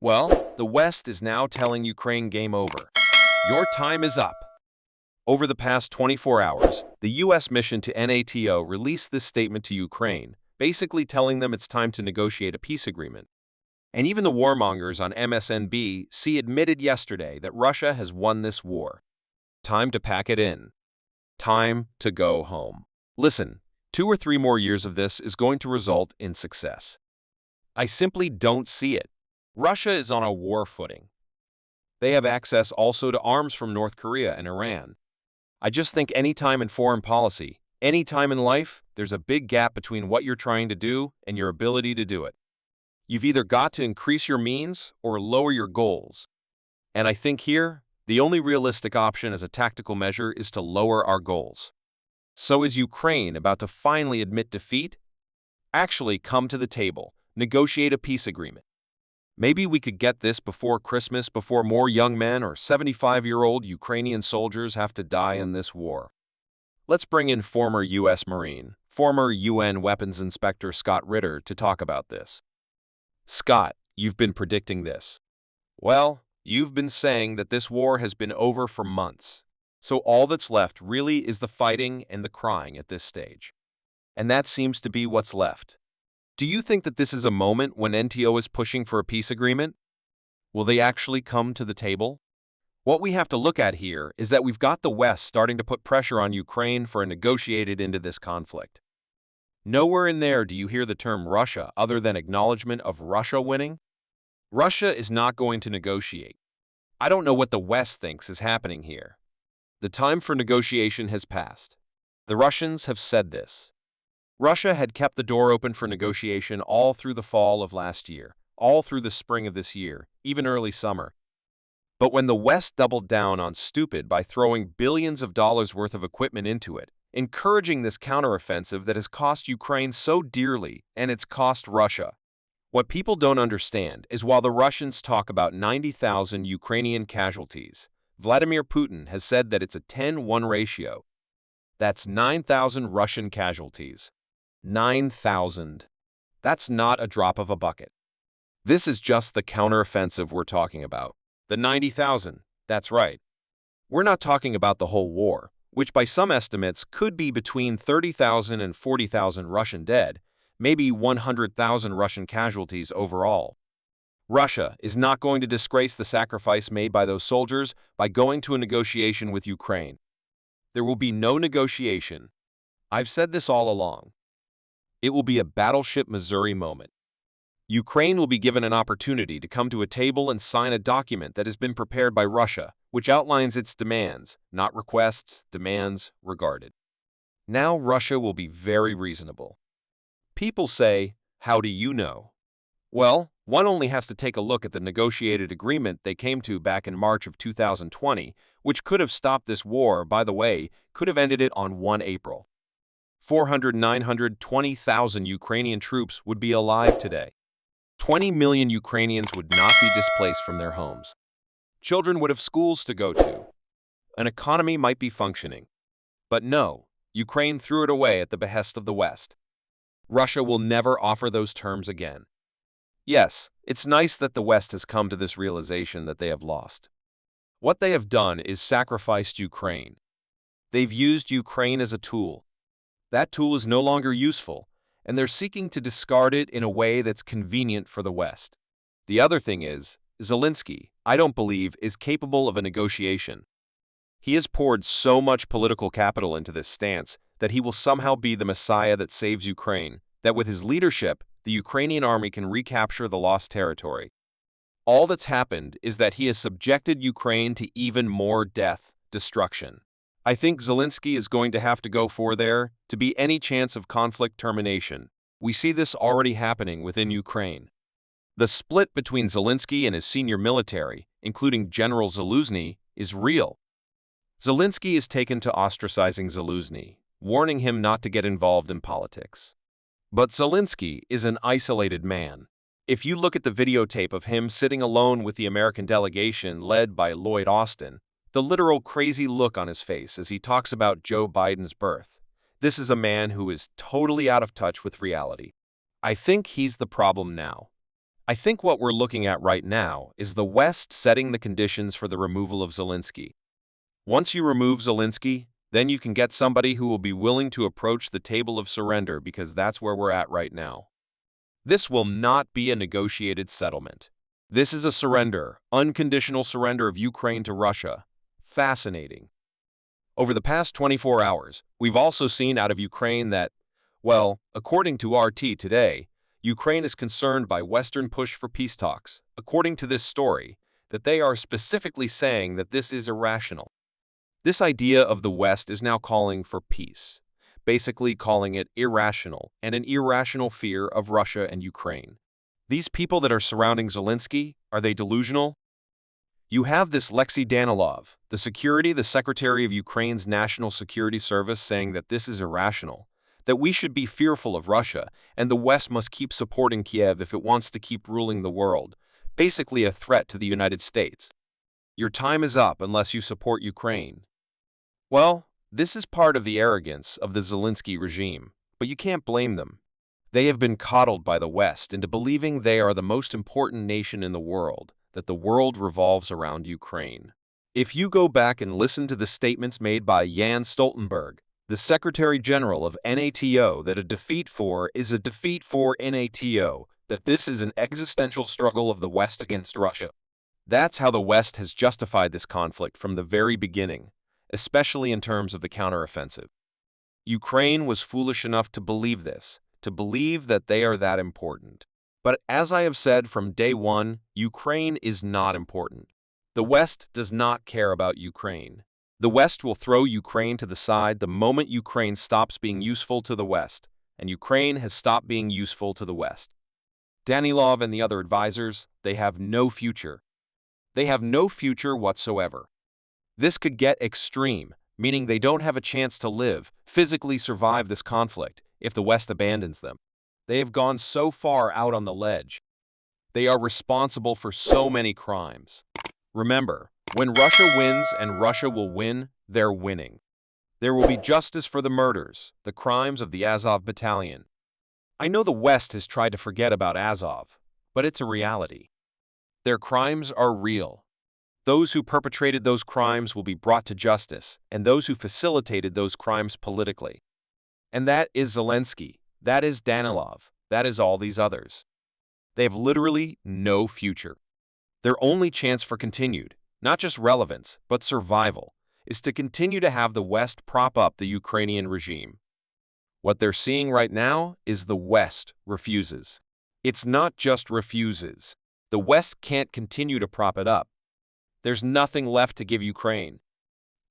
Well, the West is now telling Ukraine game over. Your time is up. Over the past 24 hours, the U.S. mission to NATO released this statement to Ukraine, basically telling them it's time to negotiate a peace agreement. And even the warmongers on MSNBC admitted yesterday that Russia has won this war. Time to pack it in. Time to go home. Listen, 2 or 3 more years of this is going to result in success. I simply don't see it. Russia is on a war footing. They have access also to arms from North Korea and Iran. I just think any time in foreign policy, any time in life, there's a big gap between what you're trying to do and your ability to do it. You've either got to increase your means or lower your goals. And I think here, the only realistic option as a tactical measure is to lower our goals. So is Ukraine about to finally admit defeat? Actually come to the table, negotiate a peace agreement. Maybe we could get this before Christmas, before more young men or 75-year-old Ukrainian soldiers have to die in this war. Let's bring in former U.S. Marine, former UN Weapons Inspector Scott Ritter to talk about this. Scott, you've been predicting this. Well, you've been saying that this war has been over for months. So all that's left really is the fighting and the crying at this stage. And that seems to be what's left. Do you think that this is a moment when NATO is pushing for a peace agreement? Will they actually come to the table? What we have to look at here is that we've got the West starting to put pressure on Ukraine for a negotiated end to this conflict. Nowhere in there do you hear the term Russia other than acknowledgement of Russia winning. Russia is not going to negotiate. I don't know what the West thinks is happening here. The time for negotiation has passed. The Russians have said this. Russia had kept the door open for negotiation all through the fall of last year, all through the spring of this year, even early summer. But when the West doubled down on stupid by throwing billions of dollars worth of equipment into it, encouraging this counteroffensive that has cost Ukraine so dearly, and it's cost Russia. What people don't understand is while the Russians talk about 90,000 Ukrainian casualties, Vladimir Putin has said that it's a 10-1 ratio. That's 9,000 Russian casualties. 9,000. That's not a drop of a bucket. This is just the counteroffensive we're talking about. The 90,000, that's right. We're not talking about the whole war, which by some estimates could be between 30,000 and 40,000 Russian dead, maybe 100,000 Russian casualties overall. Russia is not going to disgrace the sacrifice made by those soldiers by going to a negotiation with Ukraine. There will be no negotiation. I've said this all along. It will be a Battleship Missouri moment. Ukraine will be given an opportunity to come to a table and sign a document that has been prepared by Russia, which outlines its demands, not requests, demands regarded. Now Russia will be very reasonable. People say, how do you know? Well, one only has to take a look at the negotiated agreement they came to back in March of 2020, which could have stopped this war, by the way, could have ended it on 1 April. 920,000 Ukrainian troops would be alive today. 20 million Ukrainians would not be displaced from their homes. Children would have schools to go to. An economy might be functioning. But no, Ukraine threw it away at the behest of the West. Russia will never offer those terms again. Yes, it's nice that the West has come to this realization that they have lost. What they have done is sacrificed Ukraine. They've used Ukraine as a tool. That tool is no longer useful, and they're seeking to discard it in a way that's convenient for the West. The other thing is, Zelensky, I don't believe, is capable of a negotiation. He has poured so much political capital into this stance that he will somehow be the messiah that saves Ukraine, that with his leadership, the Ukrainian army can recapture the lost territory. All that's happened is that he has subjected Ukraine to even more death, destruction. I think Zelensky is going to have to go for there to be any chance of conflict termination. We see this already happening within Ukraine. The split between Zelensky and his senior military, including General Zaluzny, is real. Zelensky is taken to ostracizing Zaluzny, warning him not to get involved in politics. But Zelensky is an isolated man. If you look at the videotape of him sitting alone with the American delegation led by Lloyd Austin, the literal crazy look on his face as he talks about Joe Biden's birth. This is a man who is totally out of touch with reality. I think he's the problem now. I think what we're looking at right now is the West setting the conditions for the removal of Zelensky. Once you remove Zelensky, then you can get somebody who will be willing to approach the table of surrender because that's where we're at right now. This will not be a negotiated settlement. This is a surrender, unconditional surrender of Ukraine to Russia. Fascinating. Over the past 24 hours, we've also seen out of Ukraine that, well, according to RT today, Ukraine is concerned by Western push for peace talks, according to this story, that they are specifically saying that this is irrational. This idea of the West is now calling for peace, basically calling it irrational and an irrational fear of Russia and Ukraine. These people that are surrounding Zelensky, are they delusional? You have this Alexei Danilov, the Secretary of Ukraine's National Security Service, saying that this is irrational, that we should be fearful of Russia, and the West must keep supporting Kiev if it wants to keep ruling the world, basically a threat to the United States. Your time is up unless you support Ukraine. Well, this is part of the arrogance of the Zelensky regime, but you can't blame them. They have been coddled by the West into believing they are the most important nation in the world, that the world revolves around Ukraine. If you go back and listen to the statements made by Jens Stoltenberg, the Secretary General of NATO, that a defeat is a defeat for NATO, that this is an existential struggle of the West against Russia. That's how the West has justified this conflict from the very beginning, especially in terms of the counteroffensive. Ukraine was foolish enough to believe this, to believe that they are that important. But as I have said from day one, Ukraine is not important. The West does not care about Ukraine. The West will throw Ukraine to the side the moment Ukraine stops being useful to the West, and Ukraine has stopped being useful to the West. Danilov and the other advisors, they have no future. They have no future whatsoever. This could get extreme, meaning they don't have a chance to live, physically survive this conflict, if the West abandons them. They have gone so far out on the ledge. They are responsible for so many crimes. Remember, when Russia wins and Russia will win, they're winning. There will be justice for the murders, the crimes of the Azov battalion. I know the West has tried to forget about Azov, but it's a reality. Their crimes are real. Those who perpetrated those crimes will be brought to justice, and those who facilitated those crimes politically. And that is Zelensky, that is Danilov, that is all these others. They have literally no future. Their only chance for continued, not just relevance, but survival, is to continue to have the West prop up the Ukrainian regime. What they're seeing right now is the West refuses. It's not just refuses. The West can't continue to prop it up. There's nothing left to give Ukraine.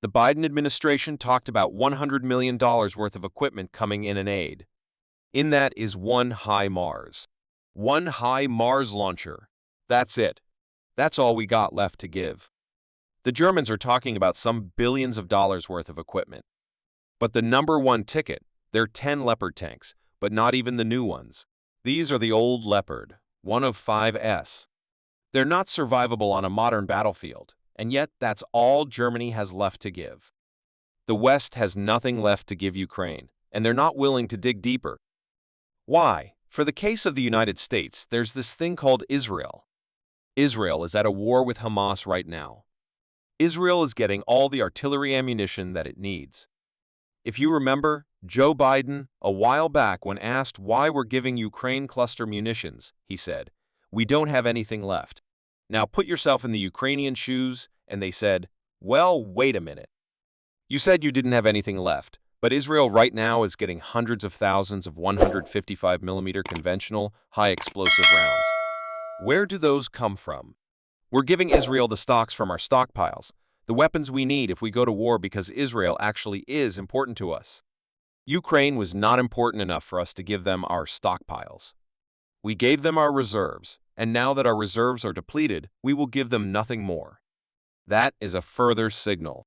The Biden administration talked about $100 million worth of equipment coming in aid. In that is one HIMARS. One HIMARS launcher. That's it. That's all we got left to give. The Germans are talking about some billions of dollars worth of equipment. But the number one ticket, they're 10 Leopard tanks, but not even the new ones. These are the old Leopard, one of 5S. They're not survivable on a modern battlefield, and yet that's all Germany has left to give. The West has nothing left to give Ukraine, and they're not willing to dig deeper. Why? For the case of the United States, there's this thing called Israel. Israel is at a war with Hamas right now. Israel is getting all the artillery ammunition that it needs. If you remember, Joe Biden, a while back when asked why we're giving Ukraine cluster munitions, he said, "We don't have anything left." Now put yourself in the Ukrainian shoes, and they said, "Well, wait a minute. You said you didn't have anything left, but Israel right now is getting hundreds of thousands of 155mm conventional, high-explosive rounds. Where do those come from? We're giving Israel the stocks from our stockpiles, the weapons we need if we go to war because Israel actually is important to us. Ukraine was not important enough for us to give them our stockpiles. We gave them our reserves, and now that our reserves are depleted, we will give them nothing more. That is a further signal.